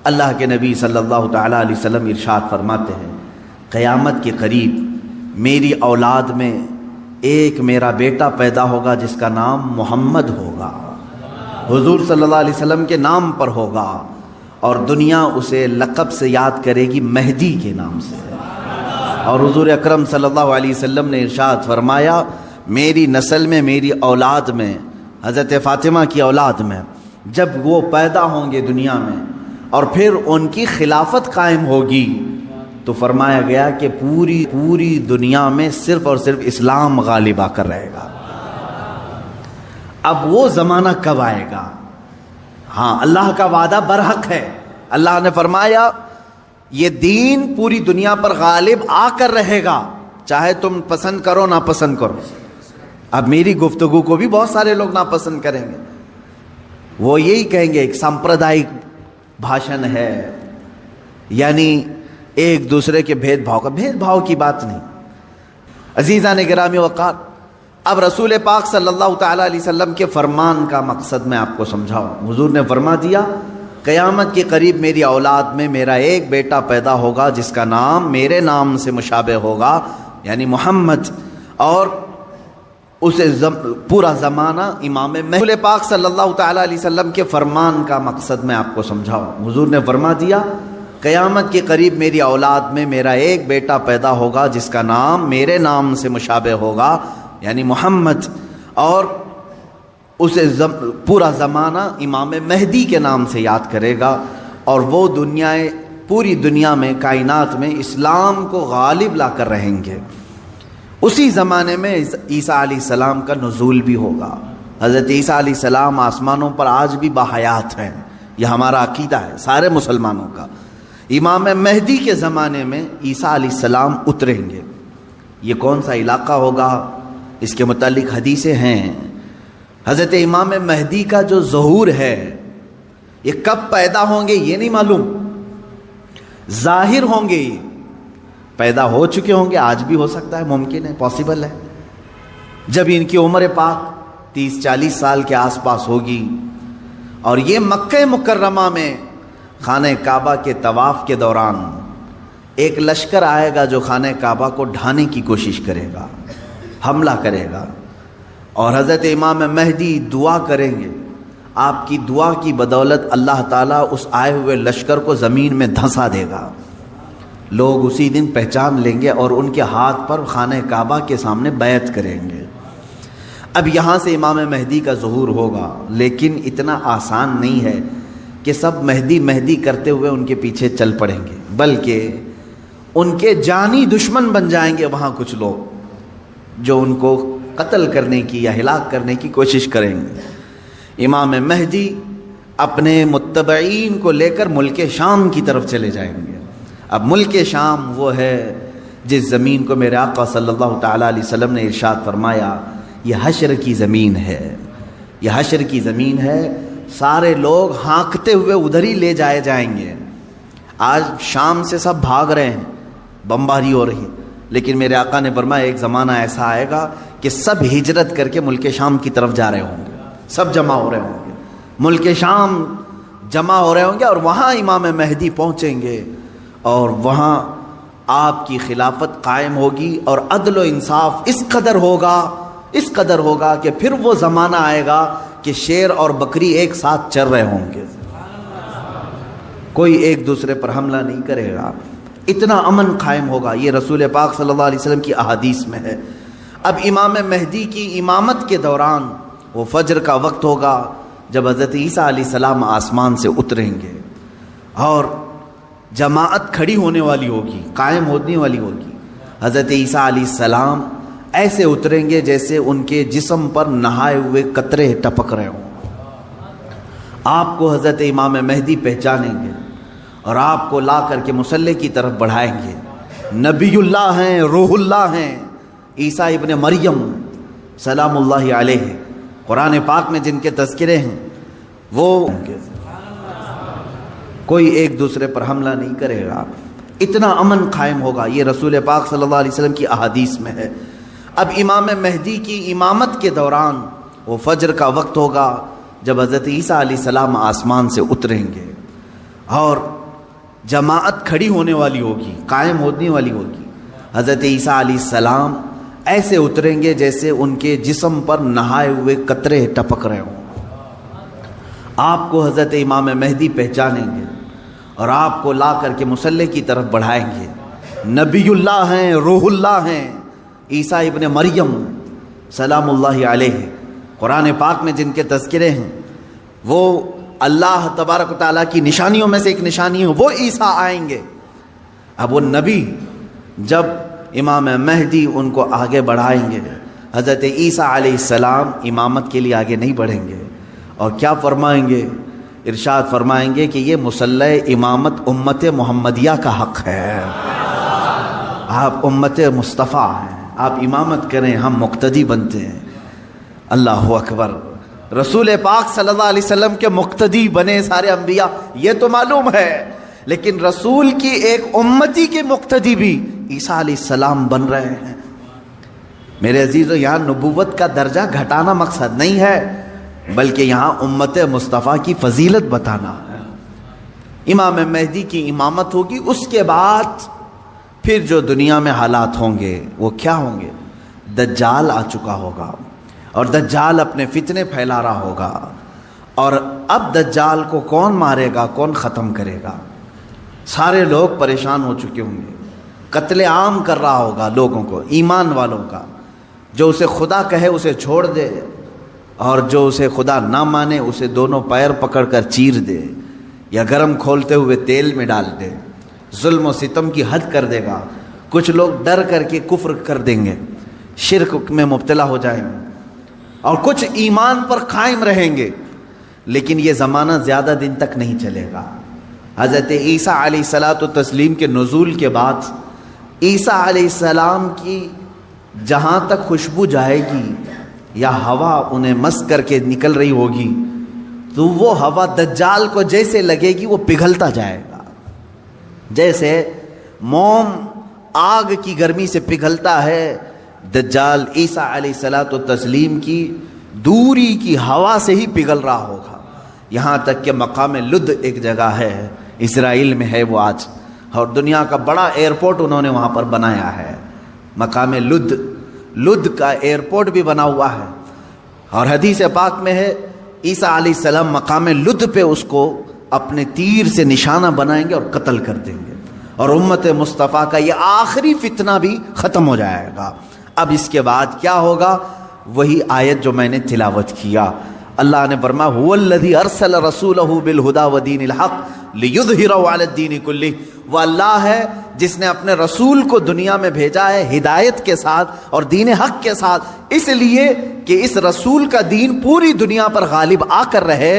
اللہ کے نبی صلی اللہ تعالیٰ علیہ وسلم ارشاد فرماتے ہیں، قیامت کے قریب میری اولاد میں ایک میرا بیٹا پیدا ہوگا جس کا نام محمد ہوگا، حضور صلی اللہ علیہ وسلم کے نام پر ہوگا، اور دنیا اسے لقب سے یاد کرے گی مہدی کے نام سے۔ اور حضور اکرم صلی اللہ علیہ وسلم نے ارشاد فرمایا، میری نسل میں، میری اولاد میں، حضرت فاطمہ کی اولاد میں جب وہ پیدا ہوں گے دنیا میں اور پھر ان کی خلافت قائم ہوگی، تو فرمایا گیا کہ پوری دنیا میں صرف اور صرف اسلام غالب آ کر رہے گا۔ اب وہ زمانہ کب آئے گا؟ ہاں، اللہ کا وعدہ برحق ہے۔ اللہ نے فرمایا یہ دین پوری دنیا پر غالب آ کر رہے گا، چاہے تم پسند کرو نہ پسند کرو۔ اب میری گفتگو کو بھی بہت سارے لوگ ناپسند کریں گے، وہ یہی کہیں گے ایک سامپردائک بھاشن ہے، یعنی ایک دوسرے کے بھید بھاؤ کی بات نہیں۔ عزیزان گرامی وقار، اب رسول پاک صلی اللہ تعالیٰ علیہ وسلم کے فرمان کا مقصد میں آپ کو سمجھاؤں۔ حضور نے فرما دیا، قیامت کے قریب میری اولاد میں میرا ایک بیٹا پیدا ہوگا جس کا نام میرے نام سے مشابہ ہوگا، یعنی محمد، اور اسے پورا زمانہ امام مہدی۔ رسول پاک صلی اللہ تعالیٰ علیہ وسلم کے فرمان کا مقصد میں آپ کو سمجھاؤں۔ حضور نے فرما دیا، قیامت کے قریب میری اولاد میں میرا ایک بیٹا پیدا ہوگا جس کا نام میرے نام سے مشابہ ہوگا، یعنی محمد، اور اسے پورا زمانہ امام مہدی کے نام سے یاد کرے گا، اور وہ پوری دنیا میں، کائنات میں اسلام کو غالب لا کر رہیں گے۔ اسی زمانے میں عیسیٰ علیہ السلام کا نزول بھی ہوگا۔ حضرت عیسیٰ علیہ السلام آسمانوں پر آج بھی باحیات ہیں، یہ ہمارا عقیدہ ہے سارے مسلمانوں کا۔ امام مہدی کے زمانے میں عیسیٰ علیہ السلام اتریں گے۔ یہ کون سا علاقہ ہوگا، اس کے متعلق حدیثیں ہیں۔ حضرت امام مہدی کا جو ظہور ہے یہ کب پیدا ہوں گے یہ نہیں معلوم، ظاہر ہوں گے، پیدا ہو چکے ہوں گے، آج بھی ہو سکتا ہے، ممکن ہے، پاسبل ہے۔ جب ان کی عمر پاک 30-40 سال کے آس پاس ہوگی، اور یہ مکہ مکرمہ میں خانہ کعبہ کے طواف کے دوران ایک لشکر آئے گا جو خانہ کعبہ کو ڈھانے کی کوشش کرے گا، حملہ کرے گا، اور حضرت امام مہدی دعا کریں گے۔ آپ کی دعا کی بدولت اللہ تعالیٰ اس آئے ہوئے لشکر کو زمین میں دھنسا دے گا۔ لوگ اسی دن پہچان لیں گے اور ان کے ہاتھ پر خانہ کعبہ کے سامنے بیعت کریں گے۔ اب یہاں سے امام مہدی کا ظہور ہوگا، لیکن اتنا آسان نہیں ہے کہ سب مہدی مہدی کرتے ہوئے ان کے پیچھے چل پڑیں گے، بلکہ ان کے جانی دشمن بن جائیں گے وہاں کچھ لوگ جو ان کو قتل کرنے کی یا ہلاک کرنے کی کوشش کریں گے۔ امام مہدی اپنے متبعین کو لے کر ملک شام کی طرف چلے جائیں گے۔ اب ملک شام وہ ہے جس زمین کو میرے آقا صلی اللہ تعالیٰ علیہ وسلم نے ارشاد فرمایا یہ حشر کی زمین ہے، یہ حشر کی زمین ہے، سارے لوگ ہانکتے ہوئے ادھر ہی لے جائے جائیں گے۔ آج شام سے سب بھاگ رہے ہیں، بمباری ہو رہی ہے، لیکن میرے آقا نے فرمایا ایک زمانہ ایسا آئے گا کہ سب ہجرت کر کے ملک شام کی طرف جا رہے ہوں گے، سب جمع ہو رہے ہوں گے، ملک شام جمع ہو رہے ہوں گے، اور وہاں امام مہدی پہنچیں گے، اور وہاں آپ کی خلافت قائم ہوگی، اور عدل و انصاف اس قدر ہوگا کہ پھر وہ زمانہ آئے گا کہ شیر اور بکری ایک ساتھ چر رہے ہوں گے، کوئی ایک دوسرے پر حملہ نہیں کرے گا، اتنا امن قائم ہوگا۔ یہ رسول پاک صلی اللہ علیہ وسلم کی احادیث میں ہے۔ اب امام مہدی کی امامت کے دوران وہ فجر کا وقت ہوگا جب حضرت عیسیٰ علیہ السلام آسمان سے اتریں گے، اور جماعت کھڑی ہونے والی ہوگی، قائم ہونے والی ہوگی۔ حضرت عیسیٰ علیہ السلام ایسے اتریں گے جیسے ان کے جسم پر نہائے ہوئے قطرے ٹپک رہے ہوں۔ آپ کو حضرت امام مہدی پہچانیں گے اور آپ کو لا کر کے مصلی کی طرف بڑھائیں گے۔ نبی اللہ ہیں، روح اللہ ہیں، عیسیٰ ابن مریم سلام اللہ علیہ، قرآن پاک میں جن کے تذکرے ہیں وہ ہوں گے، کوئی ایک دوسرے پر حملہ نہیں کرے گا، اتنا امن قائم ہوگا۔ یہ رسول پاک صلی اللہ علیہ وسلم کی احادیث میں ہے۔ اب امام مہدی کی امامت کے دوران وہ فجر کا وقت ہوگا جب حضرت عیسیٰ علیہ السلام آسمان سے اتریں گے، اور جماعت کھڑی ہونے والی ہوگی، قائم ہونے والی ہوگی۔ حضرت عیسیٰ علیہ السلام ایسے اتریں گے جیسے ان کے جسم پر نہائے ہوئے قطرے ٹپک رہے ہوں۔ آپ کو حضرت امام مہدی پہچانیں گے اور آپ کو لا کر کے مصلی کی طرف بڑھائیں گے۔ نبی اللہ ہیں، روح اللہ ہیں، عیسیٰ ابن مریم سلام اللہ علیہ، قرآن پاک میں جن کے تذکرے ہیں، وہ اللہ تبارک و تعالیٰ کی نشانیوں میں سے ایک نشانی ہے، وہ عیسیٰ آئیں گے۔ اب وہ نبی جب امام مہدی ان کو آگے بڑھائیں گے، حضرت عیسیٰ علیہ السلام امامت کے لیے آگے نہیں بڑھیں گے، اور کیا فرمائیں گے؟ ارشاد فرمائیں گے کہ یہ مصلی امامت امت محمدیہ کا حق ہے، آپ امت مصطفیٰ ہیں، آپ امامت کریں، ہم مقتدی بنتے ہیں۔ اللہ اکبر، رسول پاک صلی اللہ علیہ وسلم کے مقتدی بنے سارے انبیاء، یہ تو معلوم ہے، لیکن رسول کی ایک امتی کے مقتدی بھی عیسیٰ علیہ السلام بن رہے ہیں۔ میرے عزیزو، یہاں نبوت کا درجہ گھٹانا مقصد نہیں ہے، بلکہ یہاں امت مصطفیٰ کی فضیلت بتانا ہے۔ امام مہدی کی امامت ہوگی، اس کے بعد پھر جو دنیا میں حالات ہوں گے وہ کیا ہوں گے؟ دجال آ چکا ہوگا، اور دجال اپنے فتنے پھیلا رہا ہوگا، اور اب دجال کو کون مارے گا، کون ختم کرے گا؟ سارے لوگ پریشان ہو چکے ہوں گے، قتل عام کر رہا ہوگا لوگوں کو، ایمان والوں کا، جو اسے خدا کہے اسے چھوڑ دے، اور جو اسے خدا نہ مانے اسے دونوں پیر پکڑ کر چیر دے یا گرم کھولتے ہوئے تیل میں ڈال دے، ظلم و ستم کی حد کر دے گا۔ کچھ لوگ ڈر کر کے کفر کر دیں گے، شرک میں مبتلا ہو جائیں گے، اور کچھ ایمان پر قائم رہیں گے، لیکن یہ زمانہ زیادہ دن تک نہیں چلے گا۔ حضرت عیسیٰ علیہ الصلاۃ والتسلیم کے نزول کے بعد عیسیٰ علیہ السلام کی جہاں تک خوشبو جائے گی یا ہوا انہیں مس کر کے نکل رہی ہوگی، تو وہ ہوا دجال کو جیسے لگے گی وہ پگھلتا جائے گا، جیسے موم آگ کی گرمی سے پگھلتا ہے، دجال عیسیٰ علیہ الصلاۃ والتسلیم کی دوری کی ہوا سے ہی پگھل رہا ہوگا۔ یہاں تک کہ مقام لد ایک جگہ ہے، اسرائیل میں ہے وہ آج، اور دنیا کا بڑا ایئرپورٹ انہوں نے وہاں پر بنایا ہے، مقام لد، لد کا ایئرپورٹ بھی بنا ہوا ہے، اور حدیث پاک میں ہے عیسیٰ علیہ السلام مقام لد پہ اس کو اپنے تیر سے نشانہ بنائیں گے اور قتل کر دیں گے، اور امت مصطفیٰ کا یہ آخری فتنہ بھی ختم ہو جائے گا۔ اب اس کے بعد کیا ہوگا؟ وہی آیت جو میں نے تلاوت کیا، اللہ نے فرمایا هو الذی ارسل رسولہ بالہدی ودین الحق لیظہرہ علی الدین کلہ، وہ اللہ ہے جس نے اپنے رسول کو دنیا میں بھیجا ہے ہدایت کے ساتھ اور دین حق کے ساتھ، اس لیے کہ اس رسول کا دین پوری دنیا پر غالب آ کر رہے۔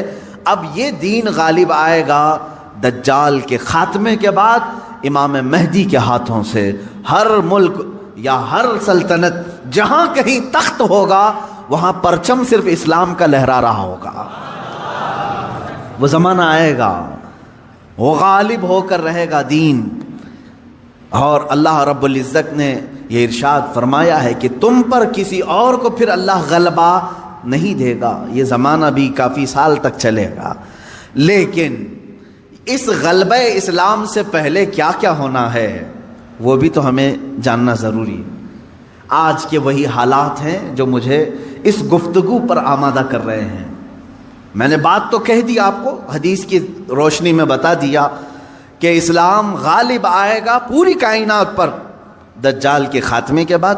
اب یہ دین غالب آئے گا دجال کے خاتمے کے بعد امام مہدی کے ہاتھوں سے۔ ہر ملک یا ہر سلطنت جہاں کہیں تخت ہوگا وہاں پرچم صرف اسلام کا لہرا رہا ہوگا۔ وہ زمانہ آئے گا، وہ غالب ہو کر رہے گا دین، اور اللہ رب العزت نے یہ ارشاد فرمایا ہے کہ تم پر کسی اور کو پھر اللہ غلبہ نہیں دے گا۔ یہ زمانہ بھی کافی سال تک چلے گا، لیکن اس غلبہ اسلام سے پہلے کیا کیا ہونا ہے وہ بھی تو ہمیں جاننا ضروری ہے۔ آج کے وہی حالات ہیں جو مجھے اس گفتگو پر آمادہ کر رہے ہیں۔ میں نے بات تو کہہ دی، آپ کو حدیث کی روشنی میں بتا دیا کہ اسلام غالب آئے گا پوری کائنات پر دجال کے خاتمے کے بعد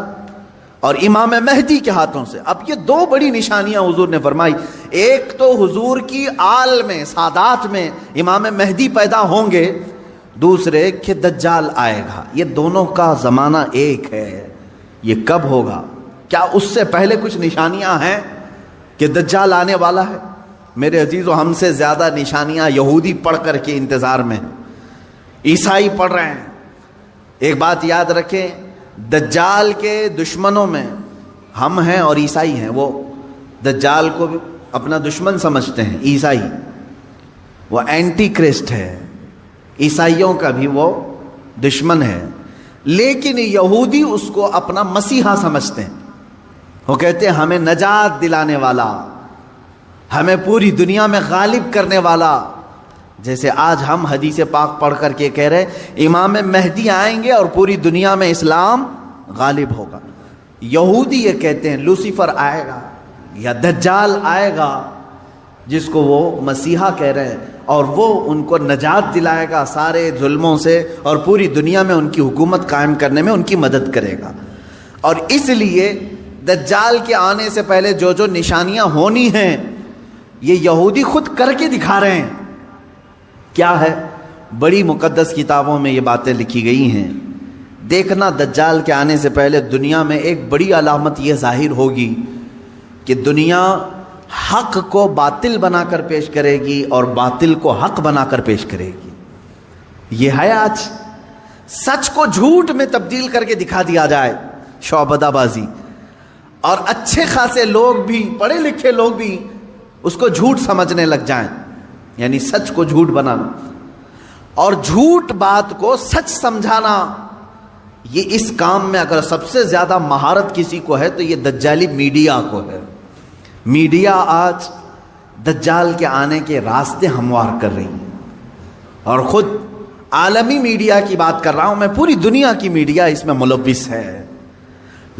اور امام مہدی کے ہاتھوں سے۔ اب یہ دو بڑی نشانیاں حضور نے فرمائی، ایک تو حضور کی آل میں سادات میں امام مہدی پیدا ہوں گے، دوسرے کہ دجال آئے گا۔ یہ دونوں کا زمانہ ایک ہے۔ یہ کب ہوگا؟ کیا اس سے پہلے کچھ نشانیاں ہیں کہ دجال آنے والا ہے؟ میرے عزیزو، ہم سے زیادہ نشانیاں یہودی پڑھ کر کے انتظار میں ہیں، عیسائی پڑھ رہے ہیں۔ ایک بات یاد رکھیں، دجال کے دشمنوں میں ہم ہیں اور عیسائی ہیں۔ وہ دجال کو اپنا دشمن سمجھتے ہیں عیسائی، وہ اینٹی کرسٹ ہے، عیسائیوں کا بھی وہ دشمن ہے، لیکن یہودی اس کو اپنا مسیحا سمجھتے ہیں۔ وہ کہتے ہیں ہمیں نجات دلانے والا، ہمیں پوری دنیا میں غالب کرنے والا، جیسے آج ہم حدیث پاک پڑھ کر کے کہہ رہے امام مہدی آئیں گے اور پوری دنیا میں اسلام غالب ہوگا. یہودی یہ کہتے ہیں لوسیفر آئے گا یا دجال آئے گا جس کو وہ مسیحا کہہ رہے ہیں, اور وہ ان کو نجات دلائے گا سارے ظلموں سے اور پوری دنیا میں ان کی حکومت قائم کرنے میں ان کی مدد کرے گا. اور اس لیے دجال کے آنے سے پہلے جو جو نشانیاں ہونی ہیں یہ یہودی خود کر کے دکھا رہے ہیں. کیا ہے؟ بڑی مقدس کتابوں میں یہ باتیں لکھی گئی ہیں. دیکھنا دجال کے آنے سے پہلے دنیا میں ایک بڑی علامت یہ ظاہر ہوگی کہ دنیا حق کو باطل بنا کر پیش کرے گی اور باطل کو حق بنا کر پیش کرے گی. یہ ہے آج سچ کو جھوٹ میں تبدیل کر کے دکھا دیا جائے, شعبدہ بازی, اور اچھے خاصے لوگ بھی, پڑھے لکھے لوگ بھی اس کو جھوٹ سمجھنے لگ جائیں, یعنی سچ کو جھوٹ بنانا اور جھوٹ بات کو سچ سمجھانا. یہ اس کام میں اگر سب سے زیادہ مہارت کسی کو ہے تو یہ دجالی میڈیا کو ہے. میڈیا آج دجال کے آنے کے راستے ہموار کر رہی ہے, اور خود عالمی میڈیا کی بات کر رہا ہوں میں, پوری دنیا کی میڈیا اس میں ملوث ہے.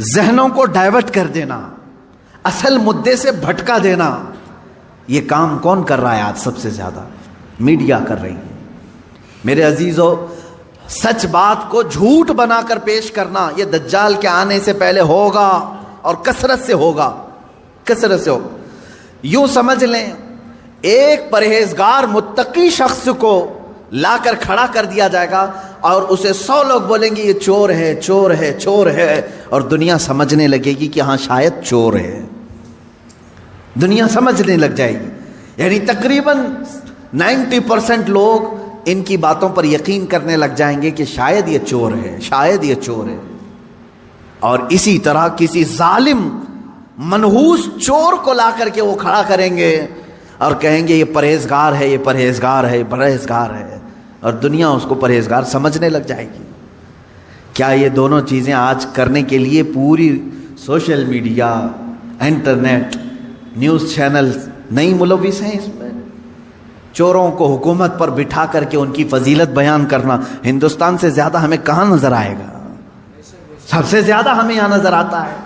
ذہنوں کو ڈائیورٹ کر دینا, اصل مدے سے بھٹکا دینا, یہ کام کون کر رہا ہے آج؟ سب سے زیادہ میڈیا کر رہی ہے. میرے عزیزو, سچ بات کو جھوٹ بنا کر پیش کرنا یہ دجال کے آنے سے پہلے ہوگا, اور کثرت سے ہوگا, کثرت سے ہوگا. یوں سمجھ لیں ایک پرہیزگار متقی شخص کو لا کر کھڑا کر دیا جائے گا اور اسے 100 لوگ بولیں گے یہ چور ہے, چور ہے, چور ہے, اور دنیا سمجھنے لگے گی کہ ہاں شاید چور ہے. دنیا سمجھنے لگ جائے گی. یعنی تقریباً 90% لوگ ان کی باتوں پر یقین کرنے لگ جائیں گے کہ شاید یہ چور ہے, شاید یہ چور ہے. اور اسی طرح کسی ظالم منحوس چور کو لا کر کے وہ کھڑا کریں گے اور کہیں گے یہ پرہیزگار ہے, یہ پرہیزگار ہے, یہ پرہیزگار ہے, اور دنیا اس کو پرہیزگار سمجھنے لگ جائے گی. کیا یہ دونوں چیزیں آج کرنے کے لیے پوری social media, internet, news channel نہیں ملوث ہیں اس میں؟ چوروں کو حکومت پر بٹھا کر کے ان کی فضیلت بیان کرنا ہندوستان سے زیادہ ہمیں کہاں نظر آئے گا؟ سب سے زیادہ ہمیں یہاں نظر آتا ہے.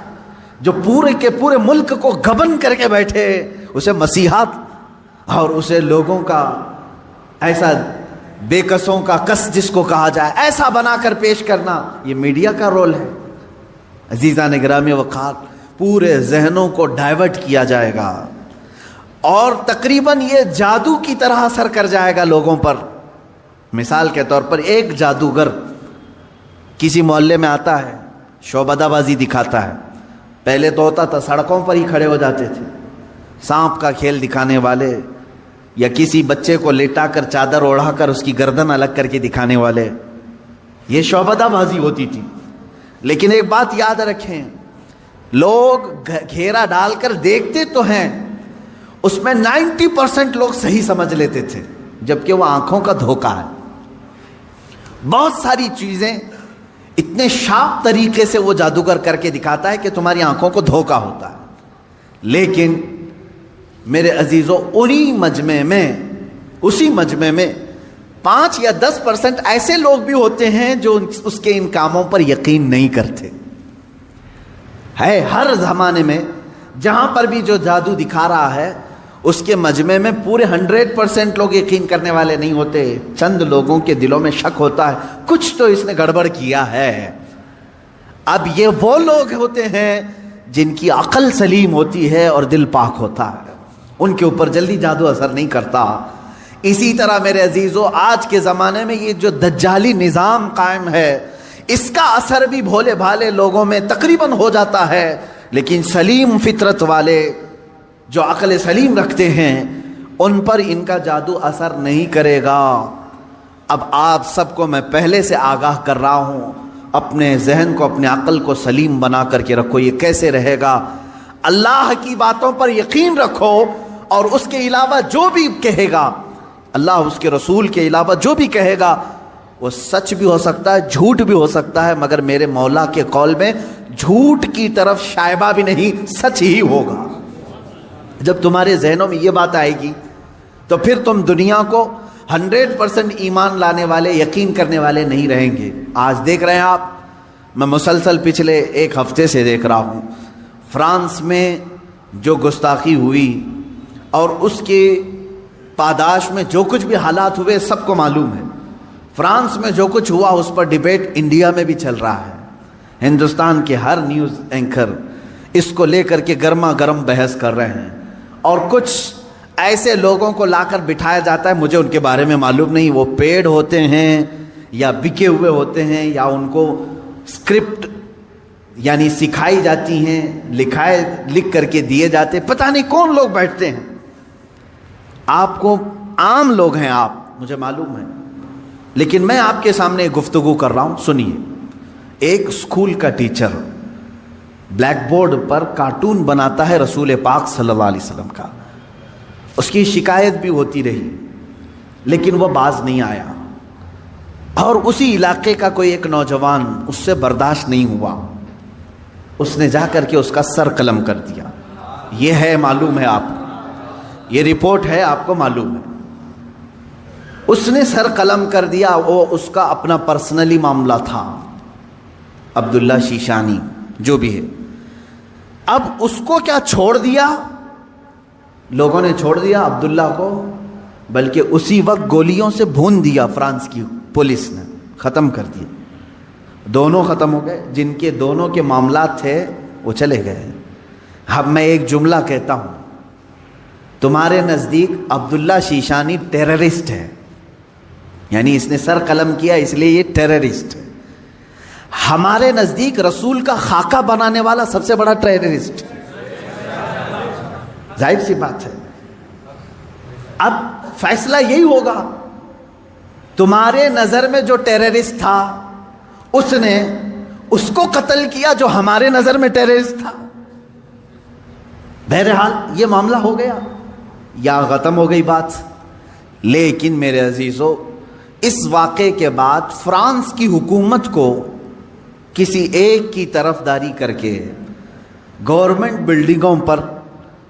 جو پورے کے پورے ملک کو گبن کر کے بیٹھے, اسے مسیحات اور اسے لوگوں کا ایسا بے کسوں کا کس جس کو کہا جائے ایسا بنا کر پیش کرنا, یہ میڈیا کا رول ہے. عزیزان گرامی وقار, پورے ذہنوں کو ڈائیورٹ کیا جائے گا اور تقریباً یہ جادو کی طرح اثر کر جائے گا لوگوں پر. مثال کے طور پر ایک جادوگر کسی محلے میں آتا ہے, شعبدہ بازی دکھاتا ہے. پہلے تو ہوتا تھا سڑکوں پر ہی کھڑے ہو جاتے تھے, سانپ کا کھیل دکھانے والے, یا کسی بچے کو لیٹا کر چادر اوڑھا کر اس کی گردن الگ کر کے دکھانے والے, یہ شعبدہ بازی ہوتی تھی. لیکن ایک بات یاد رکھیں, لوگ گھیرا ڈال کر دیکھتے تو ہیں, اس میں 90% لوگ صحیح سمجھ لیتے تھے, جبکہ وہ آنکھوں کا دھوکہ ہے. بہت ساری چیزیں اتنے شارپ طریقے سے وہ جادوگر کر کے دکھاتا ہے کہ تمہاری آنکھوں کو دھوکہ ہوتا ہے. لیکن میرے عزیزو, اسی مجمع میں 5 یا 10% ایسے لوگ بھی ہوتے ہیں جو اس کے ان کاموں پر یقین نہیں کرتے. ہے ہر زمانے میں جہاں پر بھی جو جادو دکھا رہا ہے اس کے مجمع میں پورے 100% لوگ یقین کرنے والے نہیں ہوتے. چند لوگوں کے دلوں میں شک ہوتا ہے کچھ تو اس نے گڑبڑ کیا ہے. اب یہ وہ لوگ ہوتے ہیں جن کی عقل سلیم ہوتی ہے اور دل پاک ہوتا ہے, ان کے اوپر جلدی جادو اثر نہیں کرتا. اسی طرح میرے عزیزو, آج کے زمانے میں یہ جو دجالی نظام قائم ہے اس کا اثر بھی بھولے بھالے لوگوں میں تقریباً ہو جاتا ہے, لیکن سلیم فطرت والے جو عقل سلیم رکھتے ہیں ان پر ان کا جادو اثر نہیں کرے گا. اب آپ سب کو میں پہلے سے آگاہ کر رہا ہوں, اپنے ذہن کو, اپنے عقل کو سلیم بنا کر کے رکھو. یہ کیسے رہے گا؟ اللہ کی باتوں پر یقین رکھو, اور اس کے علاوہ جو بھی کہے گا, اللہ اس کے رسول کے علاوہ جو بھی کہے گا وہ سچ بھی ہو سکتا ہے, جھوٹ بھی ہو سکتا ہے, مگر میرے مولا کے قول میں جھوٹ کی طرف شائبہ بھی نہیں, سچ ہی ہوگا. جب تمہارے ذہنوں میں یہ بات آئے گی تو پھر تم دنیا کو 100% ایمان لانے والے، یقین کرنے والے نہیں رہیں گے۔ آج دیکھ رہے ہیں آپ، میں مسلسل پچھلے ایک ہفتے سے دیکھ رہا ہوں، فرانس میں جو گستاخی ہوئی اور اس کے پاداش میں جو کچھ بھی حالات ہوئے سب کو معلوم ہے۔ فرانس میں جو کچھ ہوا اس پر ڈیبیٹ انڈیا میں بھی چل رہا ہے۔ ہندوستان کے ہر نیوز اینکر اس کو لے کر کے گرما گرم بحث کر رہے ہیں، اور کچھ ایسے لوگوں کو لا کر بٹھایا جاتا ہے، مجھے ان کے بارے میں معلوم نہیں، وہ پیڈ ہوتے ہیں یا بکے ہوئے ہوتے ہیں یا ان کو اسکرپٹ یعنی سکھائی جاتی ہیں، لکھ کر کے دیے جاتے، پتہ نہیں کون لوگ بیٹھتے ہیں۔ آپ کو عام لوگ ہیں آپ، مجھے معلوم ہے، لیکن میں آپ کے سامنے گفتگو کر رہا ہوں، سنیے۔ ایک اسکول کا ٹیچر بلیک بورڈ پر کارٹون بناتا ہے رسول پاک صلی اللہ علیہ وسلم کا، اس کی شکایت بھی ہوتی رہی لیکن وہ باز نہیں آیا، اور اسی علاقے کا کوئی ایک نوجوان اس سے برداشت نہیں ہوا، اس نے جا کر کے اس کا سر قلم کر دیا۔ یہ ہے، معلوم ہے آپ کو، یہ رپورٹ ہے، آپ کو معلوم ہے۔ اس نے سر قلم کر دیا، وہ اس کا اپنا پرسنلی معاملہ تھا، عبداللہ شیشانی جو بھی ہے۔ اب اس کو کیا چھوڑ دیا؟ لوگوں نے چھوڑ دیا عبداللہ کو، بلکہ اسی وقت گولیوں سے بھون دیا فرانس کی پولیس نے، ختم کر دیا۔ دونوں ختم ہو گئے، جن کے دونوں کے معاملات تھے وہ چلے گئے۔ اب میں ایک جملہ کہتا ہوں، تمہارے نزدیک عبداللہ شیشانی ٹیررسٹ ہے، یعنی اس نے سر قلم کیا اس لیے یہ ٹیررسٹ ہے۔ ہمارے نزدیک رسول کا خاکہ بنانے والا سب سے بڑا ٹیررسٹ، ظاہر سی بات ہے۔ اب فیصلہ یہی ہوگا، تمہارے نظر میں جو ٹیررسٹ تھا اس نے اس کو قتل کیا جو ہمارے نظر میں ٹیررسٹ تھا۔ بہرحال یہ معاملہ ہو گیا یا ختم ہو گئی بات۔ لیکن میرے عزیزو، اس واقعے کے بعد فرانس کی حکومت کو کسی ایک کی طرفداری کر کے گورنمنٹ بلڈنگوں پر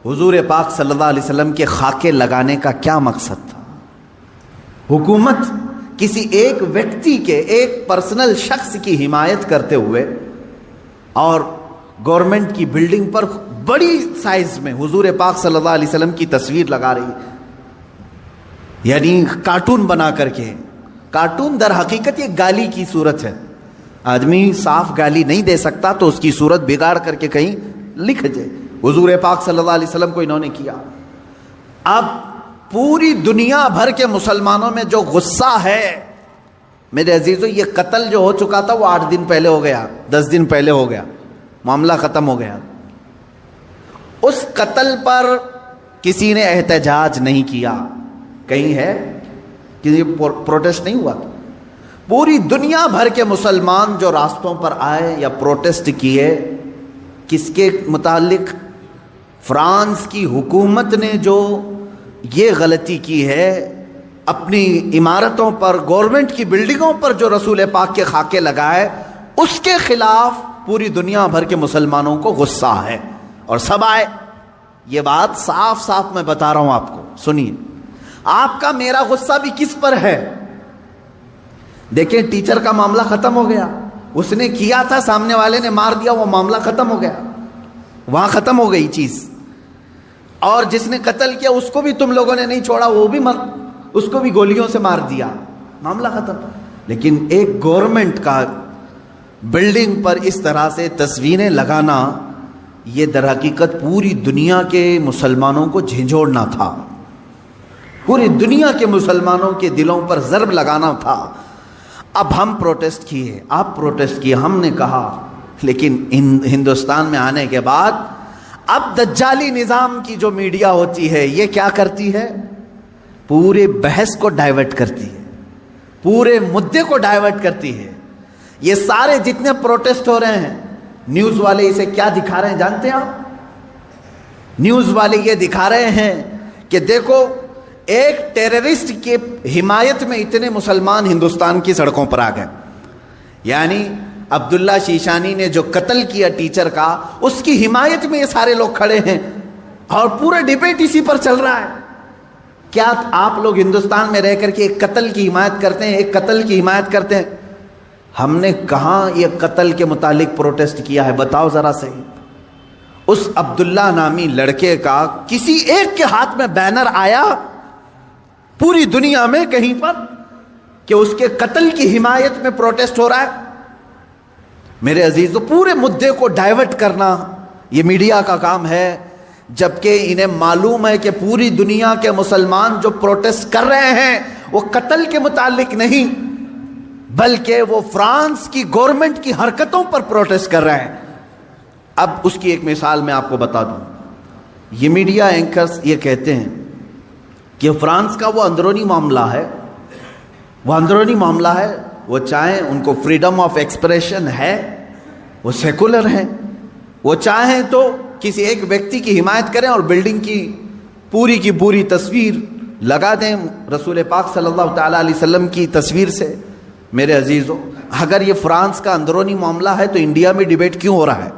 حضور پاک صلی اللہ علیہ وسلم کے خاکے لگانے کا کیا مقصد تھا؟ حکومت کسی ایک ویکتی کے، ایک پرسنل شخص کی حمایت کرتے ہوئے اور گورنمنٹ کی بلڈنگ پر بڑی سائز میں حضور پاک صلی اللہ علیہ وسلم کی تصویر لگا رہی، یعنی کارٹون بنا کر کے۔ کارٹون در حقیقت یہ گالی کی صورت ہے، آدمی صاف گالی نہیں دے سکتا تو اس کی صورت بگاڑ کر کے کہیں لکھ دے، حضور پاک صلی اللہ علیہ وسلم کو انہوں نے کیا۔ اب پوری دنیا بھر کے مسلمانوں میں جو غصہ ہے، میرے عزیزو، یہ قتل جو ہو چکا تھا وہ 8 دن پہلے ہو گیا، 10 دن پہلے ہو گیا، معاملہ ختم ہو گیا۔ اس قتل پر کسی نے احتجاج نہیں کیا، کہیں ہے کسی پروٹیسٹ نہیں ہوا۔ پوری دنیا بھر کے مسلمان جو راستوں پر آئے یا پروٹیسٹ کیے، کس کے متعلق؟ فرانس کی حکومت نے جو یہ غلطی کی ہے، اپنی عمارتوں پر، گورنمنٹ کی بلڈنگوں پر جو رسول پاک کے خاکے لگائے، اس کے خلاف پوری دنیا بھر کے مسلمانوں کو غصہ ہے اور سب آئے۔ یہ بات صاف صاف میں بتا رہا ہوں آپ کو، سنیے۔ آپ کا میرا غصہ بھی کس پر ہے؟ دیکھیں، ٹیچر کا معاملہ ختم ہو گیا، اس نے کیا تھا، سامنے والے نے مار دیا، وہ معاملہ ختم ہو گیا، وہاں ختم ہو گئی چیز۔ اور جس نے قتل کیا اس کو بھی تم لوگوں نے نہیں چھوڑا، وہ بھی اس کو بھی گولیوں سے مار دیا، معاملہ ختم۔ لیکن ایک گورنمنٹ کا بلڈنگ پر اس طرح سے تصویریں لگانا، یہ در حقیقت پوری دنیا کے مسلمانوں کو جھنجھوڑنا تھا، پوری دنیا کے مسلمانوں کے دلوں پر ضرب لگانا تھا۔ اب ہم پروٹیسٹ کیے، آپ پروٹیسٹ کیے، ہم نے کہا، لیکن ہندوستان میں آنے کے بعد اب دجالی نظام کی جو میڈیا ہوتی ہے یہ کیا کرتی ہے؟ پورے بحث کو ڈائیورٹ کرتی ہے، پورے مدے کو ڈائیورٹ کرتی ہے۔ یہ سارے جتنے پروٹیسٹ ہو رہے ہیں، نیوز والے اسے کیا دکھا رہے ہیں جانتے ہیں آپ؟ نیوز والے یہ دکھا رہے ہیں کہ دیکھو، ایک ٹیررسٹ کی حمایت میں اتنے مسلمان ہندوستان کی سڑکوں پر آ گئے، یعنی عبداللہ شیشانی نے جو قتل کیا ٹیچر کا، اس کی حمایت میں یہ سارے لوگ کھڑے ہیں اور پورا ڈبیٹ اسی پر چل رہا ہے۔ کیا آپ لوگ ہندوستان میں رہ کر کے ایک قتل کی حمایت کرتے ہیں؟ ایک قتل کی حمایت کرتے ہیں؟ ہم نے کہاں یہ قتل کے متعلق پروٹیسٹ کیا ہے؟ بتاؤ ذرا صحیح۔ اس عبداللہ نامی لڑکے کا کسی ایک کے ہاتھ میں بینر آیا پوری دنیا میں کہیں پر کہ اس کے قتل کی حمایت میں پروٹیسٹ ہو رہا ہے؟ میرے عزیزو، پورے مدے کو ڈائیورٹ کرنا یہ میڈیا کا کام ہے، جبکہ انہیں معلوم ہے کہ پوری دنیا کے مسلمان جو پروٹیسٹ کر رہے ہیں وہ قتل کے متعلق نہیں، بلکہ وہ فرانس کی گورنمنٹ کی حرکتوں پر پروٹیسٹ کر رہے ہیں۔ اب اس کی ایک مثال میں آپ کو بتا دوں۔ یہ میڈیا اینکرز یہ کہتے ہیں کہ فرانس کا وہ اندرونی معاملہ ہے، وہ اندرونی معاملہ ہے، وہ چاہیں ان کو فریڈم آف ایکسپریشن ہے، وہ سیکولر ہیں، وہ چاہیں تو کسی ایک ویکتی کی حمایت کریں اور بلڈنگ کی پوری تصویر لگا دیں رسول پاک صلی اللہ تعالیٰ علیہ وسلم کی تصویر سے۔ میرے عزیزو، اگر یہ فرانس کا اندرونی معاملہ ہے تو انڈیا میں ڈیبیٹ کیوں ہو رہا ہے؟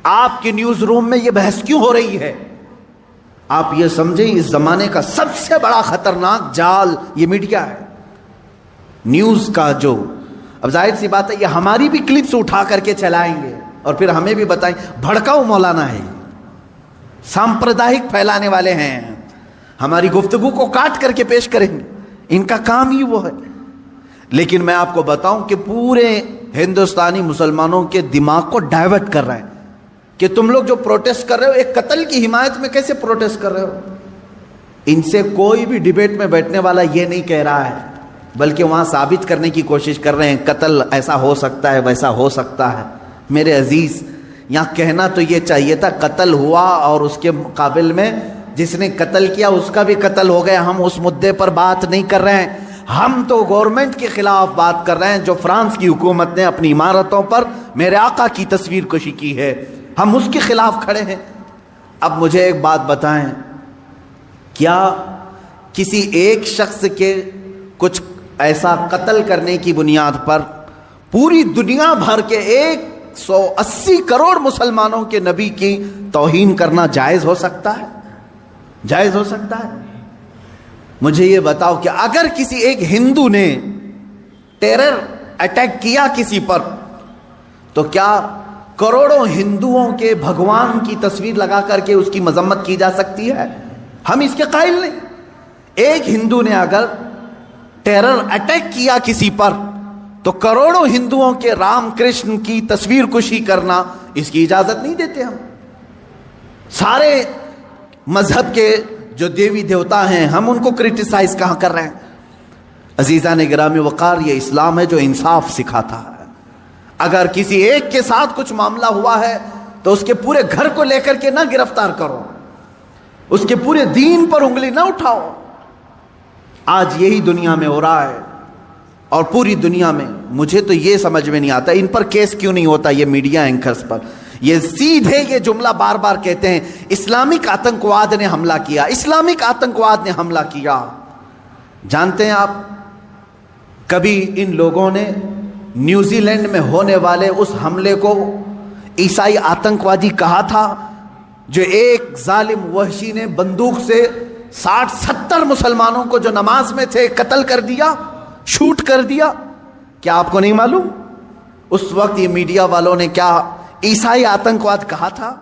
آپ کے نیوز روم میں یہ بحث کیوں ہو رہی ہے؟ آپ یہ سمجھیں اس زمانے کا سب سے بڑا خطرناک جال یہ میڈیا ہے، نیوز کا جو، اب ظاہر سی بات ہے یہ ہماری بھی کلپس اٹھا کر کے چلائیں گے اور پھر ہمیں بھی بتائیں بھڑکاؤ مولانا ہے، سامپردائک پھیلانے والے ہیں، ہماری گفتگو کو کاٹ کر کے پیش کریں گے، ان کا کام ہی وہ ہے۔ لیکن میں آپ کو بتاؤں کہ پورے ہندوستانی مسلمانوں کے دماغ کو ڈائیورٹ کر رہے ہیں کہ تم لوگ جو پروٹیسٹ کر رہے ہو ایک قتل کی حمایت میں کیسے پروٹیسٹ کر رہے ہو؟ ان سے کوئی بھی ڈیبیٹ میں بیٹھنے والا یہ نہیں کہہ رہا ہے، بلکہ وہاں ثابت کرنے کی کوشش کر رہے ہیں قتل ایسا ہو سکتا ہے، ویسا ہو سکتا ہے۔ میرے عزیز، یہاں کہنا تو یہ چاہیے تھا قتل ہوا اور اس کے مقابل میں جس نے قتل کیا اس کا بھی قتل ہو گیا، ہم اس مدے پر بات نہیں کر رہے ہیں، ہم تو گورنمنٹ کے خلاف بات کر رہے ہیں جو فرانس کی حکومت نے اپنی عمارتوں پر میرے آقا کی تصویر کشی کی ہے، ہم اس کے خلاف کھڑے ہیں۔ اب مجھے ایک بات بتائیں، کیا کسی ایک شخص کے کچھ ایسا قتل کرنے کی بنیاد پر پوری دنیا بھر کے 180 کروڑ مسلمانوں کے نبی کی توہین کرنا جائز ہو سکتا ہے؟ جائز ہو سکتا ہے؟ مجھے یہ بتاؤ کہ اگر کسی ایک ہندو نے ٹیرر اٹیک کیا کسی پر تو کیا کروڑوں ہندوؤں کے بھگوان کی تصویر لگا کر کے اس کی مذمت کی جا سکتی ہے؟ ہم اس کے قائل نہیں۔ ایک ہندو نے اگر ٹیرر اٹیک کیا کسی پر تو کروڑوں ہندوؤں کے رام کرشن کی تصویر کشی کرنا اس کی اجازت نہیں دیتے ہم۔ سارے مذہب کے جو دیوی دیوتا ہیں ہم ان کو کرٹیسائز کہاں کر رہے ہیں؟ عزیزان گرامی وقار، یہ اسلام ہے جو انصاف سکھاتا ہے۔ اگر کسی ایک کے ساتھ کچھ معاملہ ہوا ہے تو اس کے پورے گھر کو لے کر کے نہ گرفتار کرو، اس کے پورے دین پر انگلی نہ اٹھاؤ۔ آج یہی دنیا میں ہو رہا ہے اور پوری دنیا میں۔ مجھے تو یہ سمجھ میں نہیں آتا ان پر کیس کیوں نہیں ہوتا، یہ میڈیا اینکرز پر۔ یہ سیدھے یہ جملہ بار بار کہتے ہیں اسلامک آتنکواد نے حملہ کیا، اسلامک آتنکواد نے حملہ کیا۔ جانتے ہیں آپ، کبھی ان لوگوں نے نیوزی لینڈ میں ہونے والے اس حملے کو عیسائی آتنکوادی کہا تھا جو ایک ظالم وحشی نے بندوق سے 60-70 مسلمانوں کو جو نماز میں تھے قتل کر دیا، شوٹ کر دیا؟ کیا آپ کو نہیں معلوم اس وقت یہ میڈیا والوں نے کیا عیسائی آتنکواد کہا تھا؟